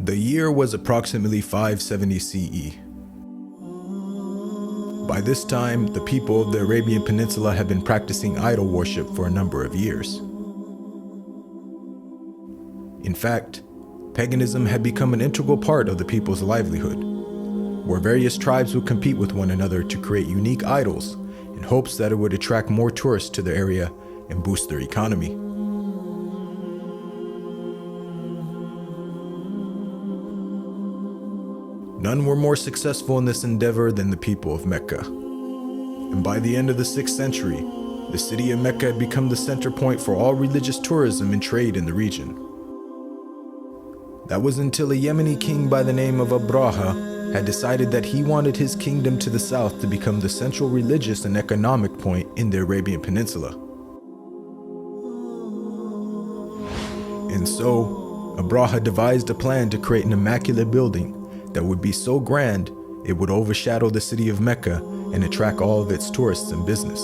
The year was approximately 570 CE. By this time, the people of the Arabian Peninsula had been practicing idol worship for a number of years. In fact, paganism had become an integral part of the people's livelihood, where various tribes would compete with one another to create unique idols in hopes that it would attract more tourists to the area and boost their economy. None were more successful in this endeavor than the people of Mecca. And by the end of the 6th century, the city of Mecca had become the center point for all religious tourism and trade in the region. That was until a Yemeni king by the name of Ebreha had decided that he wanted his kingdom to the south to become the central religious and economic point in the Arabian Peninsula. And so, Ebreha devised a plan to create an immaculate building that would be so grand it would overshadow the city of Mecca and attract all of its tourists and business.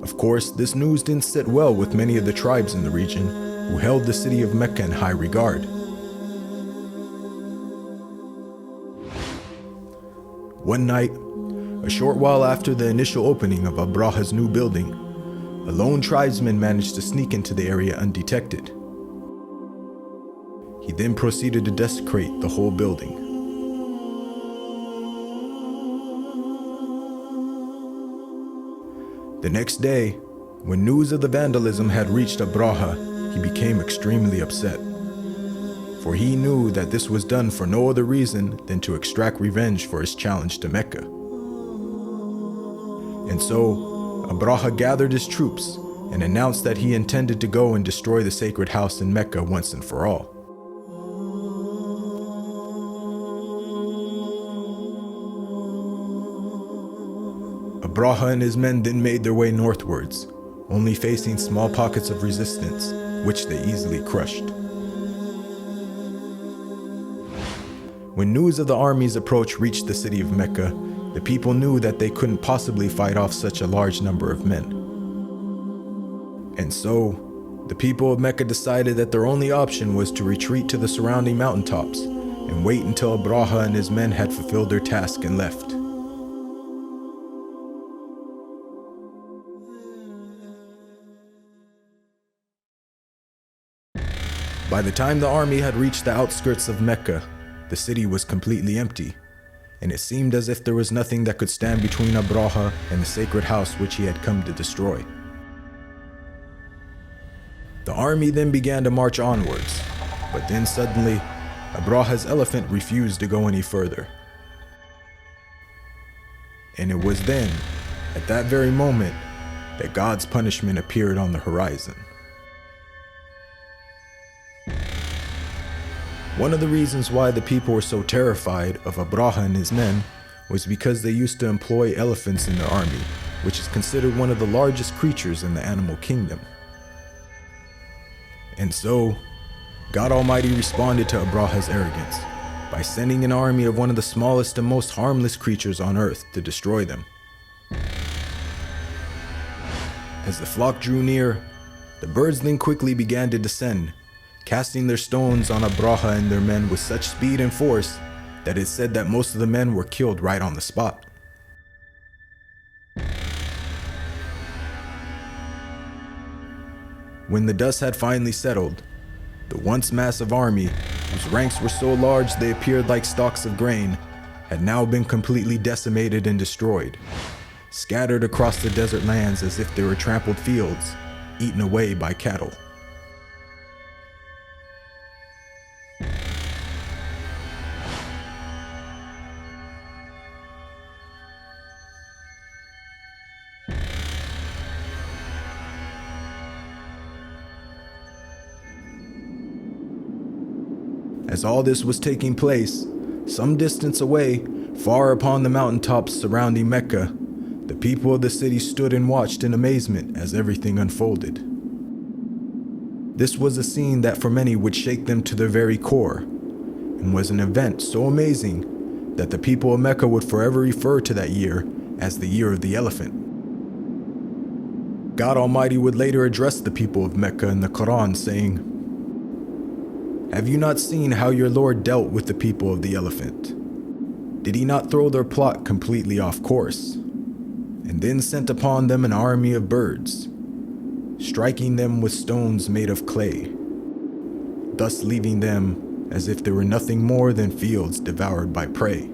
Of course, this news didn't sit well with many of the tribes in the region who held the city of Mecca in high regard. One night, a short while after the initial opening of Ebreha's new building, a lone tribesman managed to sneak into the area undetected. He then proceeded to desecrate the whole building. The next day, when news of the vandalism had reached Ebreha, he became extremely upset, for he knew that this was done for no other reason than to extract revenge for his challenge to Mecca. And so, Ebreha gathered his troops and announced that he intended to go and destroy the sacred house in Mecca once and for all. Ebreha and his men then made their way northwards, only facing small pockets of resistance, which they easily crushed. When news of the army's approach reached the city of Mecca, the people knew that they couldn't possibly fight off such a large number of men. And so, the people of Mecca decided that their only option was to retreat to the surrounding mountaintops and wait until Ebreha and his men had fulfilled their task and left. By the time the army had reached the outskirts of Mecca, the city was completely empty, and it seemed as if there was nothing that could stand between Ebreha and the sacred house which he had come to destroy. The army then began to march onwards, but then suddenly, Ebreha's elephant refused to go any further. And it was then, at that very moment, that God's punishment appeared on the horizon. One of the reasons why the people were so terrified of Ebreha and his men was because they used to employ elephants in their army, which is considered one of the largest creatures in the animal kingdom. And so, God Almighty responded to Ebreha's arrogance by sending an army of one of the smallest and most harmless creatures on earth to destroy them. As the flock drew near, the birds then quickly began to descend, casting their stones on Ebreha and their men with such speed and force that it said that most of the men were killed right on the spot. When the dust had finally settled, the once massive army, whose ranks were so large they appeared like stalks of grain, had now been completely decimated and destroyed, scattered across the desert lands as if they were trampled fields, eaten away by cattle. As all this was taking place, some distance away, far upon the mountaintops surrounding Mecca, the people of the city stood and watched in amazement as everything unfolded. This was a scene that for many would shake them to their very core, and was an event so amazing that the people of Mecca would forever refer to that year as the Year of the Elephant. God Almighty would later address the people of Mecca in the Quran, saying, "Have you not seen how your Lord dealt with the people of the elephant? Did he not throw their plot completely off course, and then sent upon them an army of birds, striking them with stones made of clay, thus leaving them as if they were nothing more than fields devoured by prey?